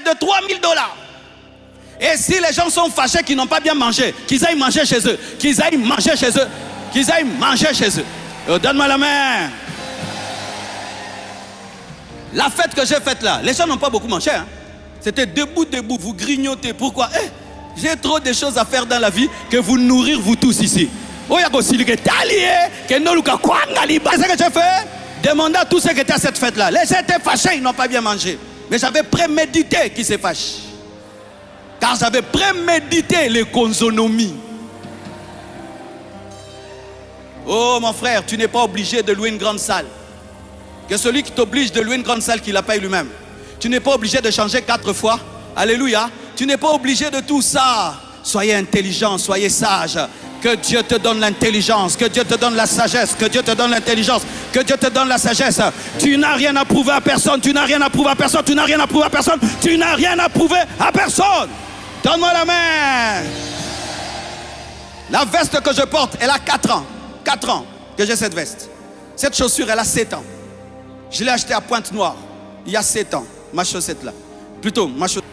fête de 3000 $. Et si les gens sont fâchés qu'ils n'ont pas bien mangé, qu'ils aillent manger chez eux. Qu'ils aillent manger chez eux. Qu'ils aillent manger chez eux. Donne-moi la main. La fête que j'ai faite là, les gens n'ont pas beaucoup mangé. Hein? C'était debout, vous grignotez. Pourquoi? J'ai trop de choses à faire dans la vie que vous nourrir vous tous ici. C'est ce que j'ai fait. Demandez à tous ceux qui étaient à cette fête là. Les gens étaient fâchés, ils n'ont pas bien mangé. Mais j'avais prémédité qu'ils se fâchent. Car j'avais prémédité l'économie. Oh mon frère, tu n'es pas obligé de louer une grande salle. Que celui qui t'oblige de louer une grande salle, qu'il la paye lui-même. Tu n'es pas obligé de changer 4 fois. Alléluia. Tu n'es pas obligé de tout ça. Soyez intelligent, soyez sage. Que Dieu te donne l'intelligence, que Dieu te donne la sagesse, que Dieu te donne l'intelligence, que Dieu te donne la sagesse. Tu n'as rien à prouver à personne, tu n'as rien à prouver à personne, tu n'as rien à prouver à personne, tu n'as rien à prouver à personne. Donne-moi la main. La veste que je porte, elle a 4 ans. 4 ans que j'ai cette veste. Cette chaussure, elle a 7 ans. Je l'ai achetée à Pointe-Noire, il y a 7 ans. Ma chaussette là. Plutôt, ma chaussette.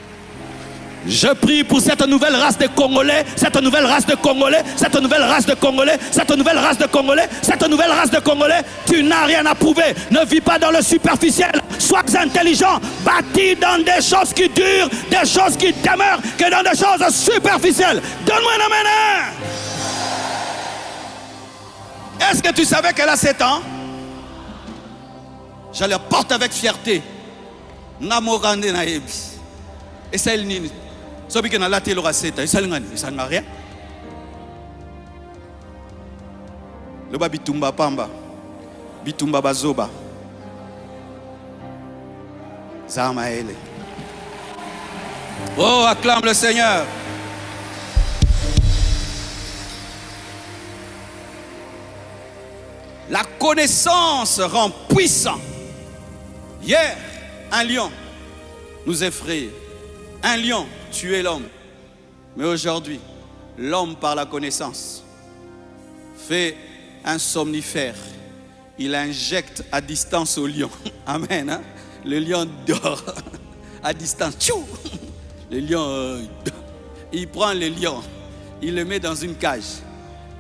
Je prie pour cette nouvelle race de Congolais, cette nouvelle race de Congolais, cette nouvelle race de Congolais, cette nouvelle race de Congolais, cette nouvelle race de Congolais. Tu n'as rien à prouver. Ne vis pas dans le superficiel. Sois intelligent. Bâtis dans des choses qui durent, des choses qui demeurent, que dans des choses superficielles. Donne-moi la main. Est-ce que tu savais qu'elle a 7 ans? Je la porte avec fierté. Namorande naebi. Et ça, elle n'y. Sobi que na la télé aura 7 ans. Et ça n'a rien. Le ba bitumba pamba. Bitumba bazoba. Zamaele. Oh, acclame le Seigneur. La connaissance rend puissant. Hier, un lion nous effrayait. Un lion tuait l'homme. Mais aujourd'hui, l'homme par la connaissance fait un somnifère. Il injecte à distance au lion. Amen. Hein? Le lion dort à distance. Tchou! Le lion, il prend le lion, il le met dans une cage.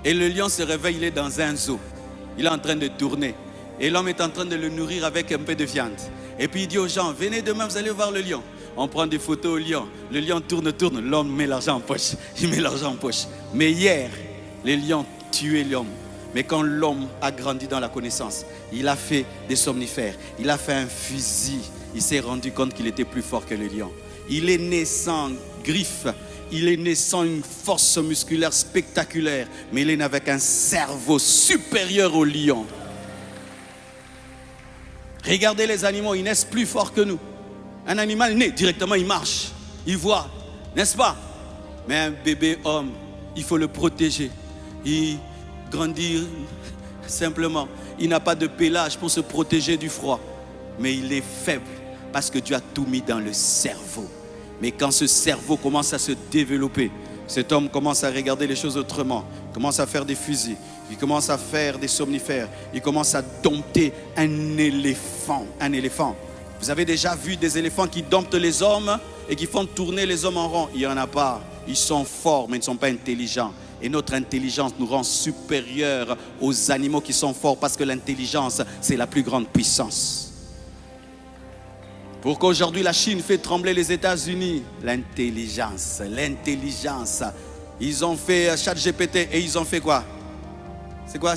Et le lion se réveille, il est dans un zoo. Il est en train de tourner. Et l'homme est en train de le nourrir avec un peu de viande. Et puis il dit aux gens, venez demain, vous allez voir le lion. On prend des photos au lion. Le lion tourne. L'homme met l'argent en poche. Il met l'argent en poche. Mais hier, les lions tuaient l'homme. Mais quand l'homme a grandi dans la connaissance, il a fait des somnifères. Il a fait un fusil. Il s'est rendu compte qu'il était plus fort que le lion. Il est né sans griffes. Il est né sans une force musculaire spectaculaire. Mais il est né avec un cerveau supérieur au lion. Regardez les animaux, ils naissent plus forts que nous. Un animal né, directement il marche, il voit, n'est-ce pas? Mais un bébé homme, il faut le protéger. Il grandit simplement. Il n'a pas de pelage pour se protéger du froid. Mais il est faible parce que Dieu a tout mis dans le cerveau. Mais quand ce cerveau commence à se développer, cet homme commence à regarder les choses autrement. Il commence à faire des fusils. Il commence à faire des somnifères. Il commence à dompter un éléphant. Un éléphant. Vous avez déjà vu des éléphants qui domptent les hommes et qui font tourner les hommes en rond? Il n'y en a pas. Ils sont forts, mais ils ne sont pas intelligents. Et notre intelligence nous rend supérieurs aux animaux qui sont forts parce que l'intelligence, c'est la plus grande puissance. Pour qu'aujourd'hui la Chine fait trembler les États-Unis, l'intelligence. Ils ont fait ChatGPT et ils ont fait quoi? C'est quoi?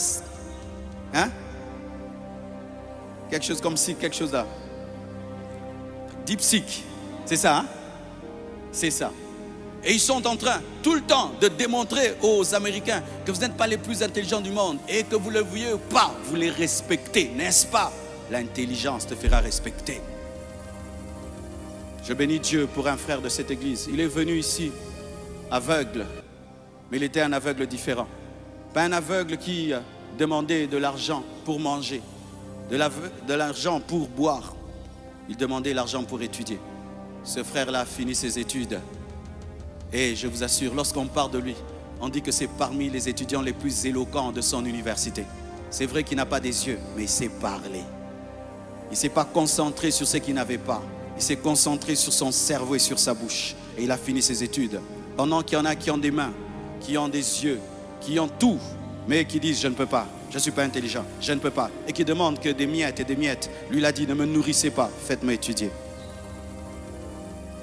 Hein? Quelque chose comme ci, quelque chose là. DeepSeek, c'est ça, hein? C'est ça. Et ils sont en train, tout le temps, de démontrer aux Américains que vous n'êtes pas les plus intelligents du monde et que vous ne le voyez pas, vous les respectez, n'est-ce pas? L'intelligence te fera respecter. Je bénis Dieu pour un frère de cette église. Il est venu ici, aveugle, mais il était un aveugle différent. Pas un aveugle qui demandait de l'argent pour manger, de l'argent pour boire. Il demandait l'argent pour étudier. Ce frère-là a fini ses études. Et je vous assure, lorsqu'on parle de lui, on dit que c'est parmi les étudiants les plus éloquents de son université. C'est vrai qu'il n'a pas des yeux, mais il sait parler. Il ne s'est pas concentré sur ce qu'il n'avait pas. Il s'est concentré sur son cerveau et sur sa bouche. Et il a fini ses études. Pendant qu'il y en a qui ont des mains, qui ont des yeux, qui ont tout, mais qui disent « je ne peux pas, je ne suis pas intelligent, je ne peux pas ». Et qui demandent que des miettes et des miettes. Lui, il a dit « ne me nourrissez pas, faites-moi étudier ».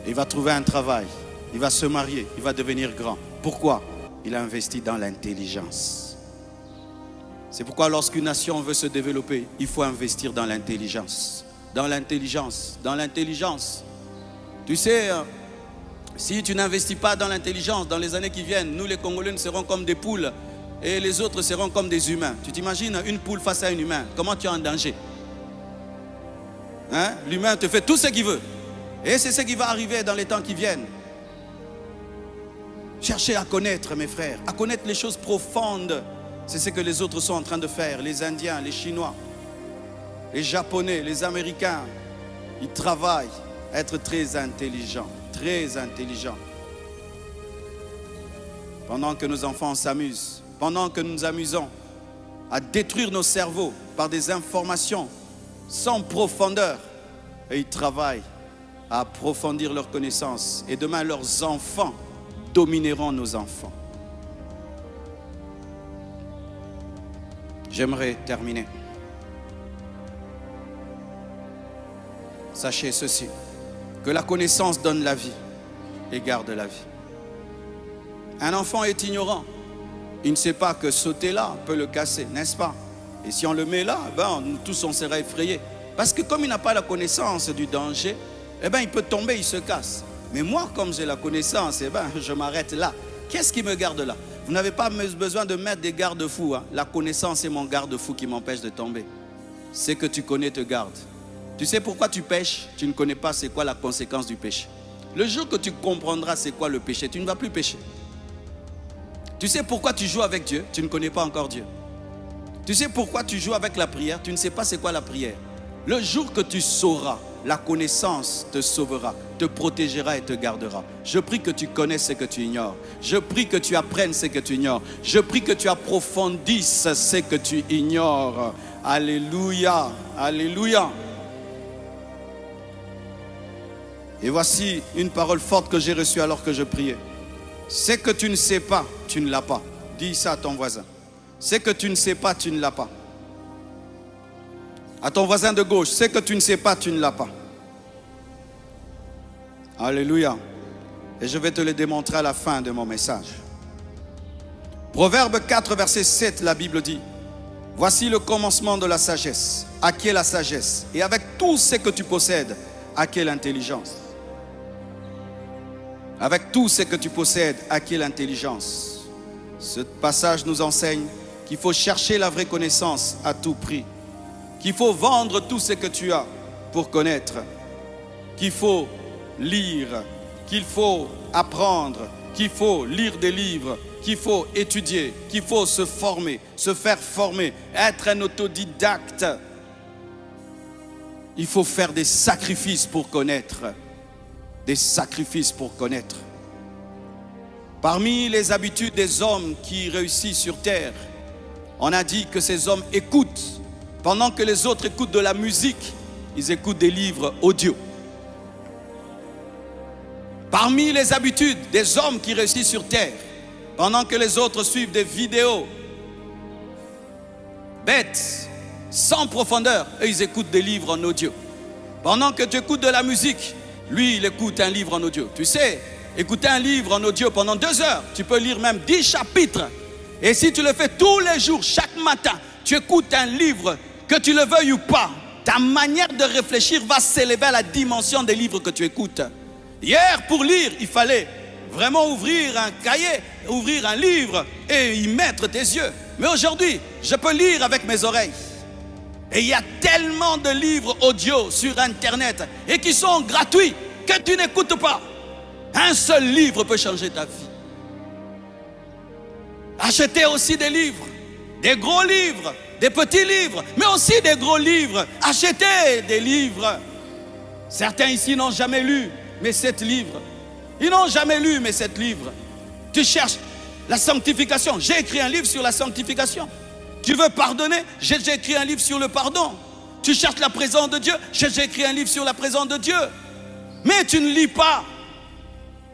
Il va trouver un travail, il va se marier, il va devenir grand. Pourquoi? Il a investi dans l'intelligence. C'est pourquoi lorsqu'une nation veut se développer, il faut investir dans l'intelligence. Dans l'intelligence, dans l'intelligence. Tu sais, si tu n'investis pas dans l'intelligence, dans les années qui viennent, nous les Congolais nous serons comme des poules et les autres seront comme des humains. Tu t'imagines une poule face à un humain, comment tu es en danger? Hein? L'humain te fait tout ce qu'il veut. Et c'est ce qui va arriver dans les temps qui viennent. Cherchez à connaître, mes frères, à connaître les choses profondes. C'est ce que les autres sont en train de faire. Les Indiens, les Chinois, les Japonais, les Américains. Ils travaillent à être très intelligents. Très intelligents. Pendant que nos enfants s'amusent, pendant que nous nous amusons à détruire nos cerveaux par des informations sans profondeur, et ils travaillent à approfondir leurs connaissances. Et demain, leurs enfants domineront nos enfants. J'aimerais terminer. Sachez ceci, que la connaissance donne la vie et garde la vie. Un enfant est ignorant. Il ne sait pas que sauter là peut le casser, n'est-ce pas? Et si on le met là, nous tous on sera effrayés. Parce que comme il n'a pas la connaissance du danger, il peut tomber, il se casse. Mais moi, comme j'ai la connaissance, je m'arrête là. Qu'est-ce qui me garde là? Vous n'avez pas besoin de mettre des garde-fous. La connaissance est mon garde-fou qui m'empêche de tomber. C'est que tu connais te garde. Tu sais pourquoi tu pêches? Tu ne connais pas c'est quoi la conséquence du péché. Le jour que tu comprendras c'est quoi le péché, tu ne vas plus pécher. Tu sais pourquoi tu joues avec Dieu? Tu ne connais pas encore Dieu. Tu sais pourquoi tu joues avec la prière? Tu ne sais pas c'est quoi la prière. Le jour que tu sauras, la connaissance te sauvera, te protégera et te gardera. Je prie que tu connaisses ce que tu ignores. Je prie que tu apprennes ce que tu ignores. Je prie que tu approfondisses ce que tu ignores. Alléluia, alléluia. Et voici une parole forte que j'ai reçue alors que je priais. Ce que tu ne sais pas, tu ne l'as pas. Dis ça à ton voisin. Ce que tu ne sais pas, tu ne l'as pas. À ton voisin de gauche, ce que tu ne sais pas, tu ne l'as pas. Alléluia. Et je vais te le démontrer à la fin de mon message. Proverbe 4, verset 7, la Bible dit: voici le commencement de la sagesse. À qui est la sagesse? Et avec tout ce que tu possèdes, à quelle intelligence? Avec tout ce que tu possèdes, à quelle intelligence? Ce passage nous enseigne qu'il faut chercher la vraie connaissance à tout prix. Qu'il faut vendre tout ce que tu as pour connaître. Qu'il faut lire, qu'il faut apprendre, qu'il faut lire des livres, qu'il faut étudier, qu'il faut se former, se faire former, être un autodidacte. Il faut faire des sacrifices pour connaître. Des sacrifices pour connaître. Parmi les habitudes des hommes qui réussissent sur terre, on a dit que ces hommes écoutent. Pendant que les autres écoutent de la musique, ils écoutent des livres audio. Parmi les habitudes des hommes qui réussissent sur terre, pendant que les autres suivent des vidéos bêtes, sans profondeur, eux ils écoutent des livres en audio. Pendant que tu écoutes de la musique, lui il écoute un livre en audio. Tu sais, écouter un livre en audio pendant 2 heures, tu peux lire même 10 chapitres. Et si tu le fais tous les jours, chaque matin, tu écoutes un livre, que tu le veuilles ou pas, ta manière de réfléchir va s'élever à la dimension des livres que tu écoutes. Hier, pour lire, il fallait vraiment ouvrir un cahier, ouvrir un livre et y mettre tes yeux. Mais aujourd'hui, je peux lire avec mes oreilles. Et il y a tellement de livres audio sur Internet et qui sont gratuits que tu n'écoutes pas. Un seul livre peut changer ta vie. Achetez aussi des livres, des gros livres, des petits livres, mais aussi des gros livres. Achetez des livres. Certains ici n'ont jamais lu, mais 7 livres. Ils n'ont jamais lu, mais 7 livres. Tu cherches la sanctification. J'ai écrit un livre sur la sanctification. Tu veux pardonner? J'ai écrit un livre sur le pardon. Tu cherches la présence de Dieu? J'ai écrit un livre sur la présence de Dieu. Mais tu ne lis pas.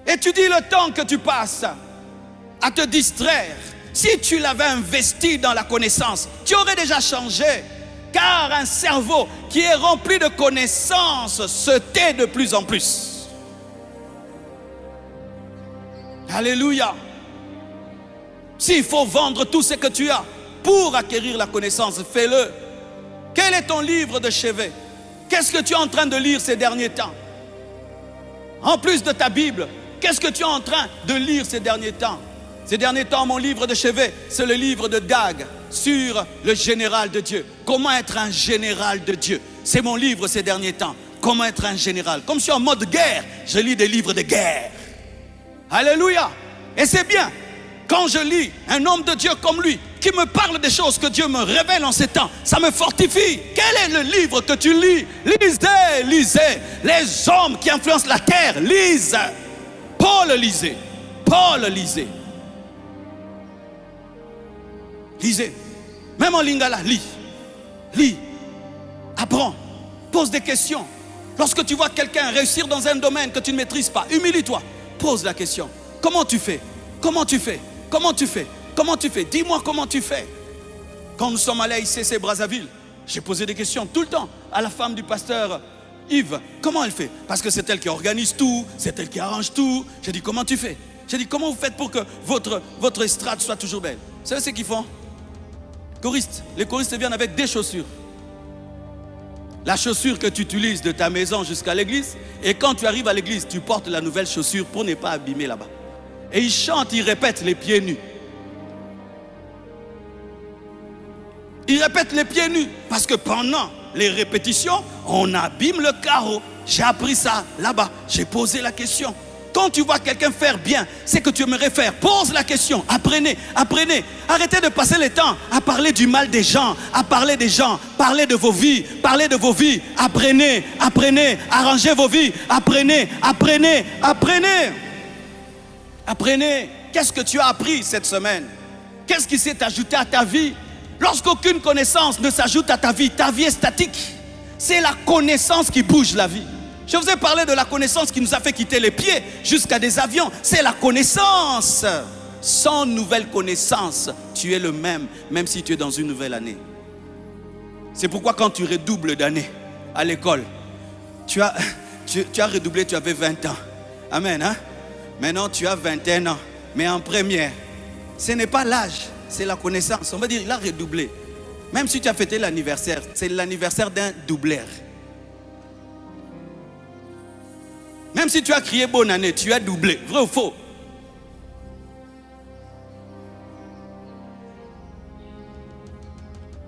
Et tu dis le temps que tu passes à te distraire. Si tu l'avais investi dans la connaissance, tu aurais déjà changé. Car un cerveau qui est rempli de connaissances se tait de plus en plus. Alléluia. S'il faut vendre tout ce que tu as pour acquérir la connaissance, fais-le. Quel est ton livre de chevet? Qu'est-ce que tu es en train de lire ces derniers temps? En plus de ta Bible, qu'est-ce que tu es en train de lire ces derniers temps? Ces derniers temps, mon livre de chevet, c'est le livre de Dag sur le général de Dieu. Comment être un général de Dieu? C'est mon livre ces derniers temps. Comment être un général? Comme je suis en mode guerre, je lis des livres de guerre. Alléluia. Et c'est bien. Quand je lis un homme de Dieu comme lui, qui me parle des choses que Dieu me révèle en ces temps, ça me fortifie. Quel est le livre que tu lis? Lisez, lisez. Les hommes qui influencent la terre, lisent. Paul lisait. Paul lisait. Lisez. Même en lingala, lis. Lis. Apprends. Pose des questions. Lorsque tu vois quelqu'un réussir dans un domaine que tu ne maîtrises pas, humilie-toi. Pose la question. Comment tu fais? Comment tu fais? Comment tu fais? Comment tu fais? Dis-moi comment tu fais. Quand nous sommes allés à ICC Brazzaville, j'ai posé des questions tout le temps à la femme du pasteur Yves. Comment elle fait? Parce que c'est elle qui organise tout, c'est elle qui arrange tout. J'ai dit, comment tu fais? J'ai dit, comment vous faites pour que votre estrade soit toujours belle? Vous savez ce qu'ils font? Choristes. Les choristes viennent avec des chaussures. La chaussure que tu utilises de ta maison jusqu'à l'église, et quand tu arrives à l'église, tu portes la nouvelle chaussure pour ne pas abîmer là-bas. Et ils chantent, ils répètent les pieds nus. Ils répètent les pieds nus parce que pendant les répétitions, on abîme le carreau. J'ai appris ça là-bas. J'ai posé la question. Quand tu vois quelqu'un faire bien, c'est que tu aimerais faire. Pose la question. Apprenez, apprenez. Arrêtez de passer le temps à parler du mal des gens, à parler des gens. Parlez de vos vies, parlez de vos vies. Apprenez, apprenez, arrangez vos vies. Apprenez, apprenez, apprenez. Apprenez. Qu'est-ce que tu as appris cette semaine? Qu'est-ce qui s'est ajouté à ta vie? Lorsqu'aucune connaissance ne s'ajoute à ta vie est statique. C'est la connaissance qui bouge la vie. Je vous ai parlé de la connaissance qui nous a fait quitter les pieds jusqu'à des avions. C'est la connaissance. Sans nouvelle connaissance, tu es le même, même si tu es dans une nouvelle année. C'est pourquoi quand tu redoubles d'année à l'école, tu as redoublé, tu avais 20 ans. Amen. Hein? Maintenant, tu as 21 ans. Mais en première, ce n'est pas l'âge, c'est la connaissance. On va dire, il a redoublé. Même si tu as fêté l'anniversaire, c'est l'anniversaire d'un doubleur. Même si tu as crié bonne année, tu as doublé. Vrai ou faux?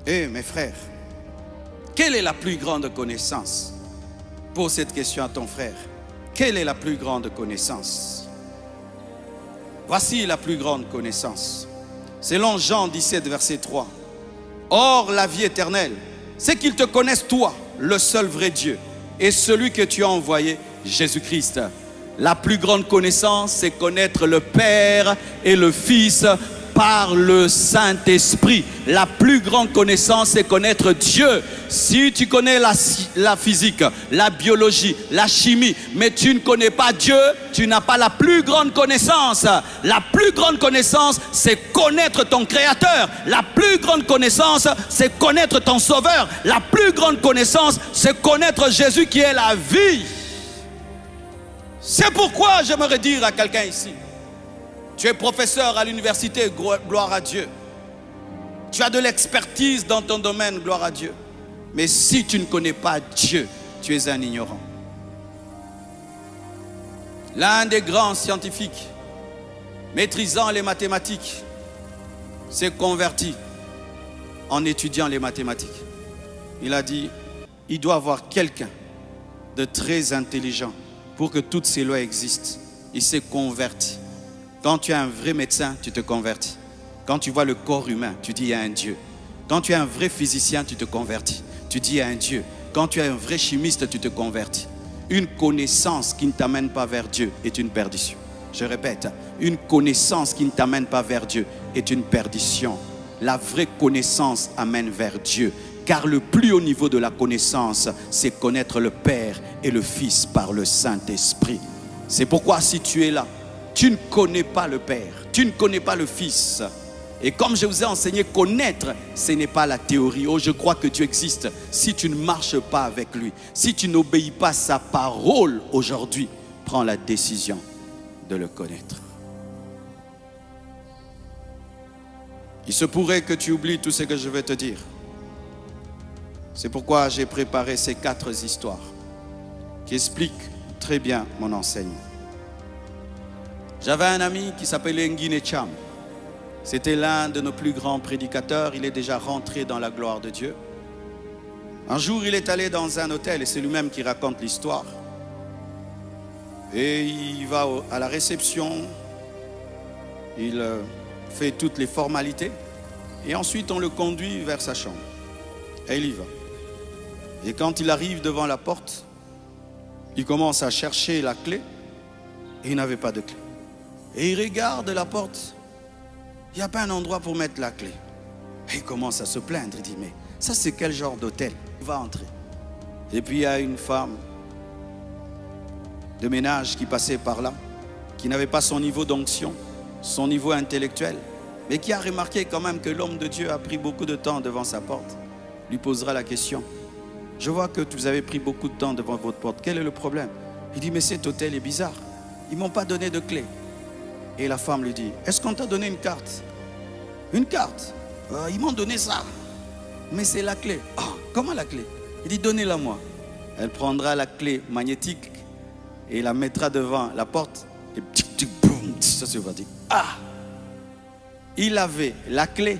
Eh mes frères, quelle est la plus grande connaissance? Pose cette question à ton frère. Quelle est la plus grande connaissance? Voici la plus grande connaissance. Selon Jean 17, verset 3. Or, la vie éternelle, c'est qu'ils te connaissent toi, le seul vrai Dieu, et celui que tu as envoyé, Jésus-Christ. La plus grande connaissance, c'est connaître le Père et le Fils par le Saint-Esprit. La plus grande connaissance, c'est connaître Dieu. Si tu connais la physique, la biologie, la chimie, mais tu ne connais pas Dieu, tu n'as pas la plus grande connaissance. La plus grande connaissance, c'est connaître ton Créateur. La plus grande connaissance, c'est connaître ton Sauveur. La plus grande connaissance, c'est connaître Jésus qui est la vie. C'est pourquoi j'aimerais dire à quelqu'un ici, tu es professeur à l'université, gloire à Dieu. Tu as de l'expertise dans ton domaine, gloire à Dieu. Mais si tu ne connais pas Dieu, tu es un ignorant. L'un des grands scientifiques, maîtrisant les mathématiques, s'est converti en étudiant les mathématiques. Il a dit, il doit y avoir quelqu'un de très intelligent pour que toutes ces lois existent. Il s'est converti. Quand tu es un vrai médecin, tu te convertis. Quand tu vois le corps humain, tu dis il y a un Dieu. Quand tu es un vrai physicien, tu te convertis. Tu dis il y a un Dieu. Quand tu es un vrai chimiste, tu te convertis. Une connaissance qui ne t'amène pas vers Dieu est une perdition. Je répète, une connaissance qui ne t'amène pas vers Dieu est une perdition. La vraie connaissance amène vers Dieu. car le plus haut niveau de la connaissance, c'est connaître le Père et le Fils par le Saint-Esprit. C'est pourquoi si tu es là, tu ne connais pas le Père, tu ne connais pas le Fils. Et comme je vous ai enseigné, connaître, ce n'est pas la théorie. Oh, je crois que Dieu existe. Si tu ne marches pas avec lui, si tu n'obéis pas à sa parole aujourd'hui, prends la décision de le connaître. Il se pourrait que tu oublies tout ce que je vais te dire. C'est pourquoi j'ai préparé ces 4 histoires qui expliquent très bien mon enseignement. J'avais un ami qui s'appelait Nguine Cham. C'était l'un de nos plus grands prédicateurs. Il est déjà rentré dans la gloire de Dieu. Un jour, il est allé dans un hôtel et c'est lui-même qui raconte l'histoire. Et il va à la réception. Il fait toutes les formalités. Et ensuite, on le conduit vers sa chambre. Et il y va. Et quand il arrive devant la porte, il commence à chercher la clé. Et il n'avait pas de clé. Et il regarde la porte. Il n'y a pas un endroit pour mettre la clé. Et il commence à se plaindre. Il dit, mais ça c'est quel genre d'hôtel? Il va entrer. Et puis il y a une femme de ménage qui passait par là, qui n'avait pas son niveau d'onction, son niveau intellectuel, mais qui a remarqué quand même que l'homme de Dieu a pris beaucoup de temps devant sa porte. Lui posera la question. Je vois que vous avez pris beaucoup de temps devant votre porte. Quel est le problème? Il dit, mais cet hôtel est bizarre. Ils ne m'ont pas donné de clé. Et la femme lui dit, est-ce qu'on t'a donné une carte? Une carte? Ils m'ont donné ça. Mais c'est la clé. Oh, comment la clé? Il dit, donnez-la moi. Elle prendra la clé magnétique et la mettra devant la porte. Et ça se va dire, ah! Il avait la clé,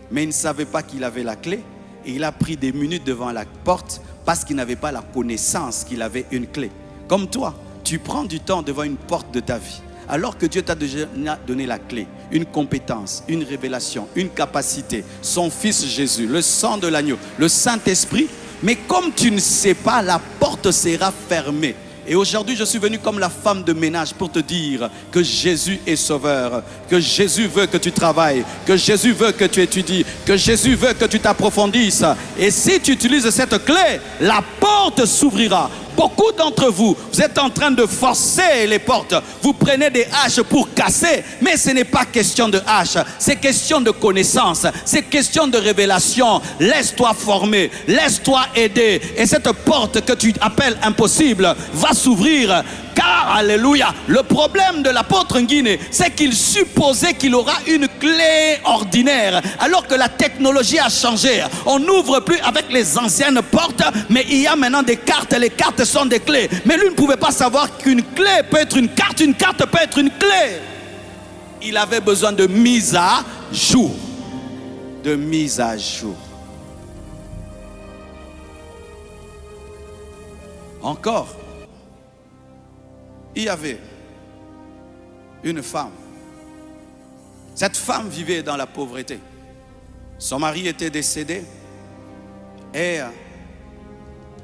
mais il ne savait pas qu'il avait la clé. Et il a pris des minutes devant la porte parce qu'il n'avait pas la connaissance qu'il avait une clé. Comme toi, tu prends du temps devant une porte de ta vie. Alors que Dieu t'a déjà donné la clé, une compétence, une révélation, une capacité, son Fils Jésus, le sang de l'agneau, le Saint-Esprit. Mais comme tu ne sais pas, la porte sera fermée. Et aujourd'hui, je suis venu comme la femme de ménage pour te dire que Jésus est sauveur, que Jésus veut que tu travailles, que Jésus veut que tu étudies, que Jésus veut que tu t'approfondisses. Et si tu utilises cette clé, la porte s'ouvrira. Beaucoup d'entre vous, vous êtes en train de forcer les portes. Vous prenez des haches pour casser, mais ce n'est pas question de hache. C'est question de connaissance, c'est question de révélation. Laisse-toi former, laisse-toi aider. Et cette porte que tu appelles impossible va s'ouvrir. Car, alléluia, le problème de l'apôtre Nguine, c'est qu'il supposait qu'il aura une clé ordinaire. Alors que la technologie a changé. On n'ouvre plus avec les anciennes portes, mais il y a maintenant des cartes. Les cartes sont des clés. Mais lui ne pouvait pas savoir qu'une clé peut être une carte peut être une clé. Il avait besoin de mise à jour. De mise à jour. Encore. Il y avait une femme. Cette femme vivait dans la pauvreté. Son mari était décédé et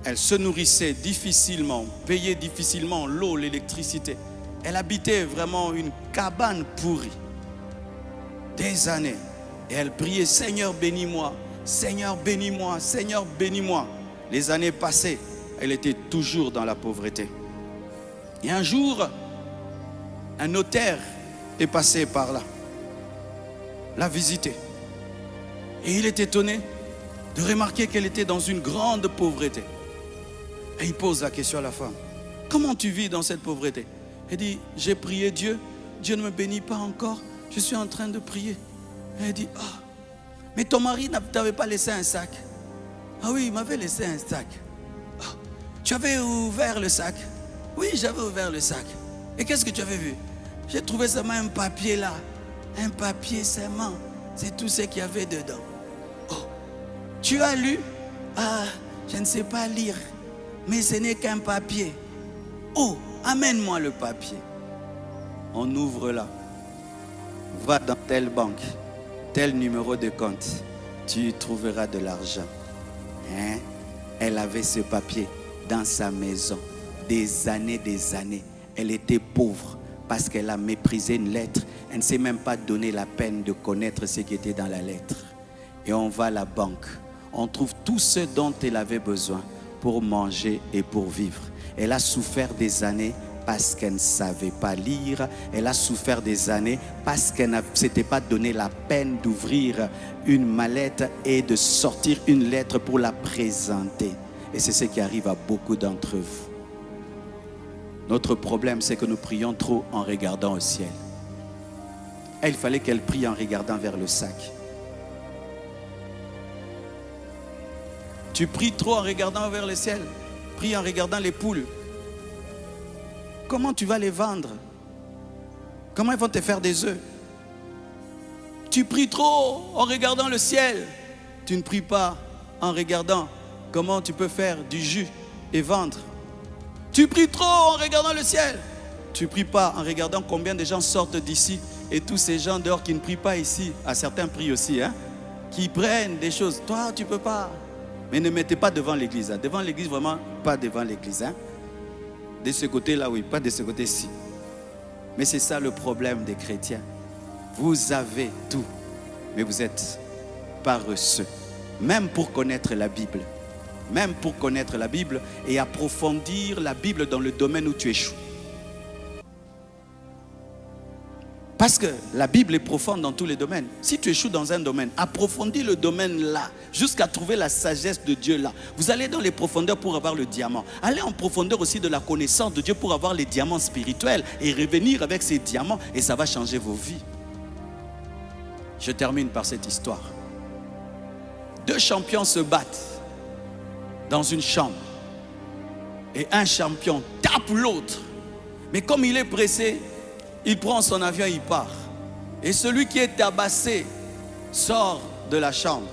elle se nourrissait difficilement, payait difficilement l'eau, l'électricité. Elle habitait vraiment une cabane pourrie. Des années. Et elle priait, Seigneur bénis-moi, Seigneur bénis-moi, Seigneur bénis-moi. Les années passées, elle était toujours dans la pauvreté. Et un jour, un notaire est passé par là, l'a visité. Et il est étonné de remarquer qu'elle était dans une grande pauvreté. Et il pose la question à la femme. Comment tu vis dans cette pauvreté? Elle dit, j'ai prié Dieu, Dieu ne me bénit pas encore, je suis en train de prier. Et elle dit, ah, mais ton mari ne t'avait pas laissé un sac? Ah oui, il m'avait laissé un sac. Ah, tu avais ouvert le sac? Oui, j'avais ouvert le sac. Et qu'est-ce que tu avais vu? J'ai trouvé seulement un papier là. Un papier seulement. C'est tout ce qu'il y avait dedans. Oh, tu as lu? Ah, je ne sais pas lire. Mais ce n'est qu'un papier. Oh, amène-moi le papier. On ouvre là. Va dans telle banque, tel numéro de compte. Tu y trouveras de l'argent. Hein? Elle avait ce papier dans sa maison. Des années, elle était pauvre parce qu'elle a méprisé une lettre. Elle ne s'est même pas donné la peine de connaître ce qui était dans la lettre. Et on va à la banque, on trouve tout ce dont elle avait besoin pour manger et pour vivre. Elle a souffert des années parce qu'elle ne savait pas lire. Elle a souffert des années parce qu'elle ne s'était pas donné la peine d'ouvrir une mallette et de sortir une lettre pour la présenter. Et c'est ce qui arrive à beaucoup d'entre vous. Notre problème, c'est que nous prions trop en regardant au ciel. Et il fallait qu'elle prie en regardant vers le sac. Tu pries trop en regardant vers le ciel. Prie en regardant les poules. Comment tu vas les vendre? Comment ils vont te faire des œufs? Tu pries trop en regardant le ciel. Tu ne pries pas en regardant comment tu peux faire du jus et vendre. Tu pries trop en regardant le ciel. Tu ne pries pas en regardant combien de gens sortent d'ici et tous ces gens dehors qui ne prient pas ici, à certains prient aussi, hein, qui prennent des choses. Toi, tu ne peux pas. Mais ne mettez pas devant l'église. Hein. Devant l'église, vraiment, pas devant l'église. Hein. De ce côté-là, oui, pas de ce côté-ci. Mais c'est ça le problème des chrétiens. Vous avez tout, mais vous êtes paresseux. Même pour connaître la Bible. Même pour connaître la Bible et approfondir la Bible dans le domaine où tu échoues. Parce que la Bible est profonde dans tous les domaines. Si tu échoues dans un domaine, approfondis le domaine là, jusqu'à trouver la sagesse de Dieu là. Vous allez dans les profondeurs pour avoir le diamant. Allez en profondeur aussi de la connaissance de Dieu pour avoir les diamants spirituels et revenir avec ces diamants et ça va changer vos vies. Je termine par cette histoire. 2 champions se battent dans une chambre et un champion tape l'autre. Mais comme il est pressé, il prend son avion et il part. Et celui qui est tabassé sort de la chambre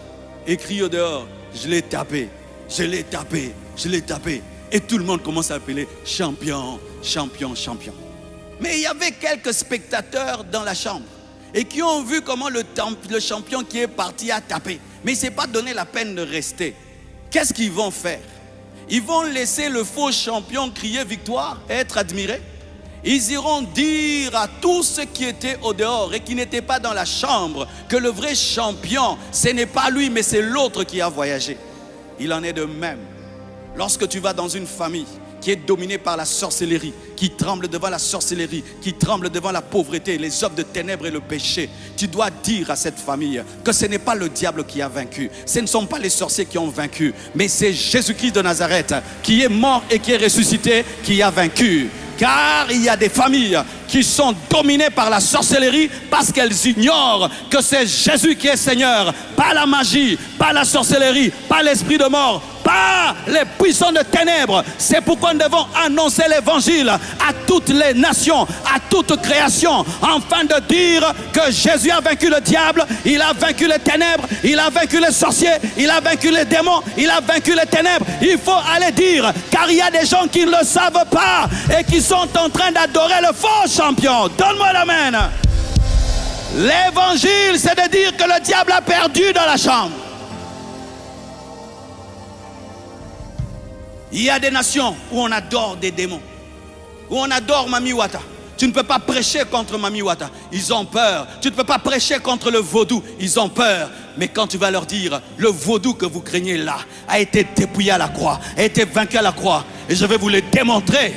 et crie au dehors, je l'ai tapé, je l'ai tapé, je l'ai tapé. Et tout le monde commence à appeler champion, champion, champion. Mais il y avait quelques spectateurs dans la chambre et qui ont vu comment le champion qui est parti a tapé. Mais il ne s'est pas donné la peine de rester. Qu'est-ce qu'ils vont faire? Ils vont laisser le faux champion crier victoire et être admiré. Ils iront dire à tous ceux qui étaient au dehors et qui n'étaient pas dans la chambre que le vrai champion, ce n'est pas lui, mais c'est l'autre qui a voyagé. Il en est de même. Lorsque tu vas dans une famille qui est dominée par la sorcellerie, qui tremble devant la sorcellerie, qui tremble devant la pauvreté, les œuvres de ténèbres et le péché, tu dois dire à cette famille que ce n'est pas le diable qui a vaincu, ce ne sont pas les sorciers qui ont vaincu, mais c'est Jésus-Christ de Nazareth qui est mort et qui est ressuscité qui a vaincu. Car il y a des familles qui sont dominées par la sorcellerie parce qu'elles ignorent que c'est Jésus qui est Seigneur. Pas la magie, pas la sorcellerie, pas l'esprit de mort, pas les puissants de ténèbres. C'est pourquoi nous devons annoncer l'évangile à toutes les nations, à toute création, afin de dire que Jésus a vaincu le diable, il a vaincu les ténèbres, il a vaincu les sorciers, il a vaincu les démons, il a vaincu les ténèbres. Il faut aller dire, car il y a des gens qui ne le savent pas et qui sont en train d'adorer le faux champion. Donne-moi l'amen. L'évangile, c'est de dire que le diable a perdu dans la chambre. Il y a des nations où on adore des démons, où on adore Mami Wata. Tu ne peux pas prêcher contre Mami Wata, ils ont peur. Tu ne peux pas prêcher contre le vaudou, ils ont peur. Mais quand tu vas leur dire, le vaudou que vous craignez là a été dépouillé à la croix, a été vaincu à la croix, et je vais vous le démontrer.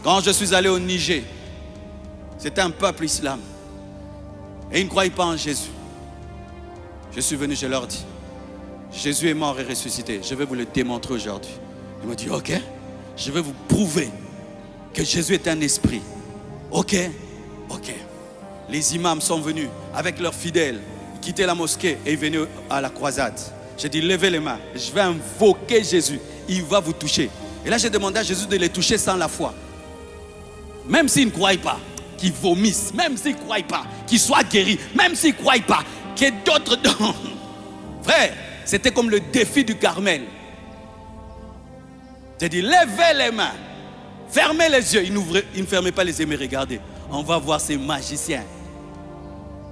Quand je suis allé au Niger, c'était un peuple islam, et ils ne croyaient pas en Jésus. Je suis venu, je leur dis, Jésus est mort et ressuscité. Je vais vous le démontrer aujourd'hui. Il m'a dit, ok, je vais vous prouver que Jésus est un esprit. Ok, ok. Les imams sont venus avec leurs fidèles, ils quittaient la mosquée et ils venaient à la croisade. J'ai dit, levez les mains, je vais invoquer Jésus, il va vous toucher. Et là, j'ai demandé à Jésus de les toucher sans la foi. Même s'ils ne croient pas, qu'ils vomissent, même s'ils ne croient pas, qu'ils soient guéris, même s'ils ne croient pas, qu'il y ait d'autres dons. Frère, c'était comme le défi du Carmel. J'ai dit, levez les mains, fermez les yeux. Il ne fermait pas les yeux, mais regardez. On va voir ces magiciens.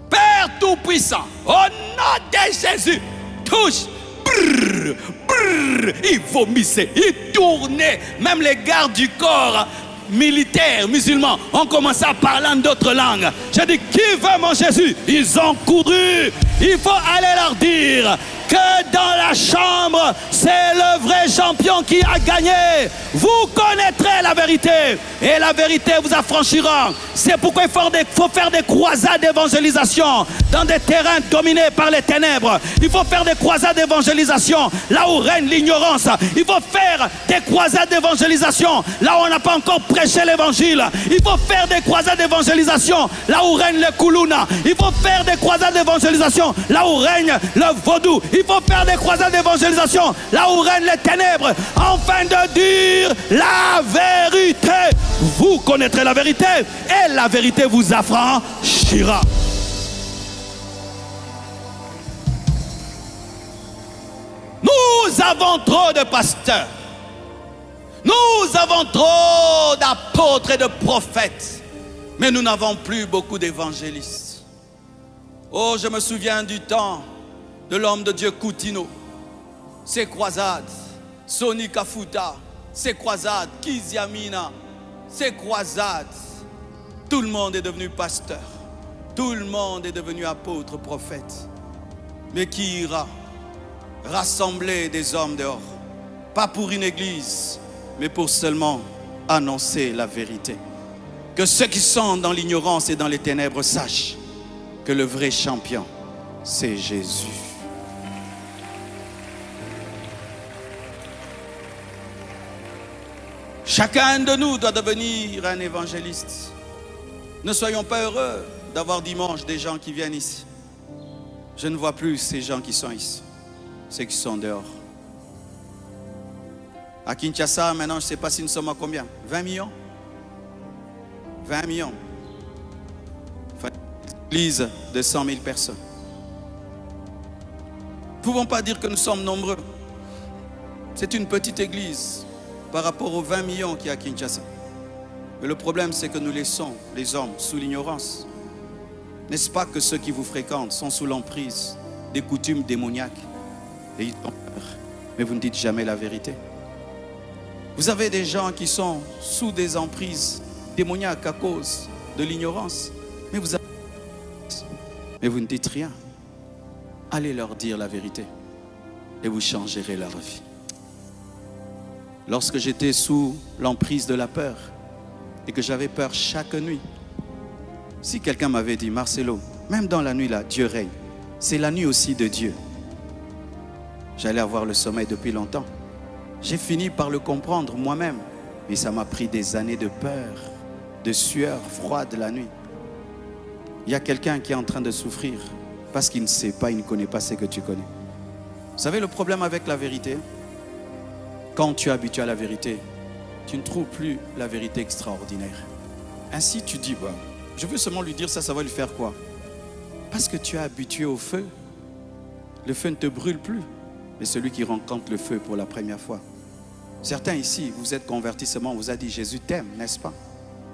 Père Tout-Puissant, au nom de Jésus, touche. Brrr, brrr, il vomissait, il tournait. Même les gardes du corps militaires musulmans ont commencé à parler en d'autres langues. J'ai dit, qui veut mon Jésus? Ils ont couru. Il faut aller leur dire que dans la chambre, c'est le vrai champion qui a gagné. Vous connaîtrez la vérité et la vérité vous affranchira. C'est pourquoi il faut faire des croisades d'évangélisation dans des terrains dominés par les ténèbres. Il faut faire des croisades d'évangélisation là où règne l'ignorance. Il faut faire des croisades d'évangélisation là où on n'a pas encore prêché l'évangile. Il faut faire des croisades d'évangélisation là où règne le koulouna. Il faut faire des croisades d'évangélisation là où règne le vaudou. Il faut faire des croisades d'évangélisation là où règnent les ténèbres, afin de dire la vérité. Vous connaîtrez la vérité et la vérité vous affranchira. Nous avons trop de pasteurs. Nous avons trop d'apôtres et de prophètes. Mais nous n'avons plus beaucoup d'évangélistes. Oh, je me souviens du temps de l'homme de Dieu Coutinho. Ses croisades, Sonny Kafuta, ses croisades, Kiziamina, ses croisades. Tout le monde est devenu pasteur. Tout le monde est devenu apôtre, prophète. Mais qui ira rassembler des hommes dehors? Pas pour une église, mais pour seulement annoncer la vérité. Que ceux qui sont dans l'ignorance et dans les ténèbres sachent que le vrai champion, c'est Jésus. Chacun de nous doit devenir un évangéliste. Ne soyons pas heureux d'avoir dimanche des gens qui viennent ici. Je ne vois plus ces gens qui sont ici, ceux qui sont dehors. À Kinshasa, maintenant, je ne sais pas si nous sommes à combien? 20 millions? 20 millions. Enfin, une église de 100 000 personnes. Nous ne pouvons pas dire que nous sommes nombreux. C'est une petite église par rapport aux 20 millions qu'il y a à Kinshasa. Mais le problème, c'est que nous laissons les hommes sous l'ignorance. N'est-ce pas que ceux qui vous fréquentent sont sous l'emprise des coutumes démoniaques et ils ont peur, mais vous ne dites jamais la vérité. Vous avez des gens qui sont sous des emprises démoniaques à cause de l'ignorance, mais vous ne dites rien. Allez leur dire la vérité et vous changerez leur vie. Lorsque j'étais sous l'emprise de la peur et que j'avais peur chaque nuit, si quelqu'un m'avait dit, Marcelo, même dans la nuit là, Dieu règne, c'est la nuit aussi de Dieu, j'allais avoir le sommeil depuis longtemps. J'ai fini par le comprendre moi-même, mais ça m'a pris des années de peur, de sueur froide la nuit. Il y a quelqu'un qui est en train de souffrir parce qu'il ne sait pas, il ne connaît pas ce que tu connais. Vous savez le problème avec la vérité? Quand tu es habitué à la vérité, tu ne trouves plus la vérité extraordinaire. Ainsi tu dis, bah, je veux seulement lui dire ça, ça va lui faire quoi? Parce que tu es habitué au feu. Le feu ne te brûle plus. Mais celui qui rencontre le feu pour la première fois. Certains ici, vous êtes convertis seulement, on vous a dit Jésus t'aime, n'est-ce pas?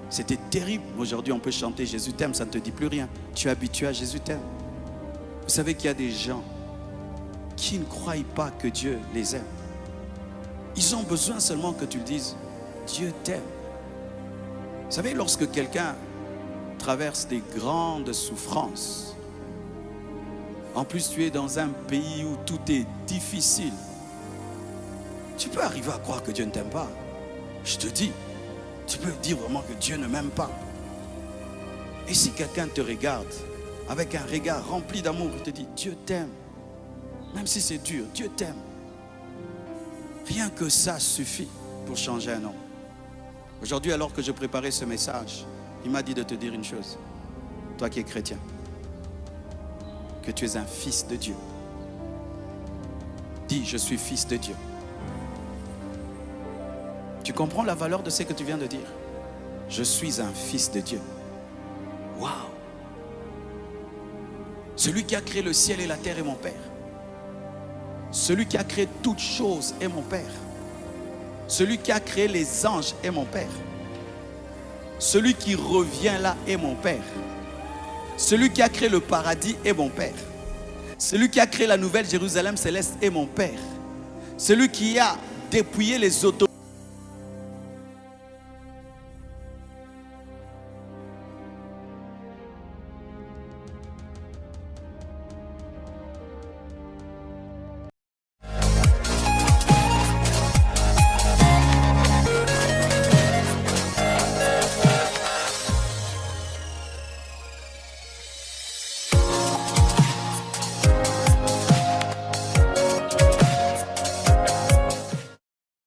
C'était terrible. Aujourd'hui, on peut chanter Jésus t'aime, ça ne te dit plus rien. Tu es habitué à Jésus t'aime. Vous savez qu'il y a des gens qui ne croient pas que Dieu les aime. Ils ont besoin seulement que tu le dises. Dieu t'aime. Vous savez, lorsque quelqu'un traverse des grandes souffrances, en plus tu es dans un pays où tout est difficile, tu peux arriver à croire que Dieu ne t'aime pas. Je te dis, tu peux dire vraiment que Dieu ne m'aime pas. Et si quelqu'un te regarde avec un regard rempli d'amour, il te dit Dieu t'aime, même si c'est dur, Dieu t'aime. Rien que ça suffit pour changer un homme. Aujourd'hui, alors que je préparais ce message, il m'a dit de te dire une chose. Toi qui es chrétien, que tu es un fils de Dieu. Dis, je suis fils de Dieu. Tu comprends la valeur de ce que tu viens de dire? Je suis un fils de Dieu. Waouh! Celui qui a créé le ciel et la terre est mon Père. Celui qui a créé toutes choses est mon Père. Celui qui a créé les anges est mon Père. Celui qui revient là est mon Père. Celui qui a créé le paradis est mon Père. Celui qui a créé la nouvelle Jérusalem céleste est mon Père. Celui qui a dépouillé les autorités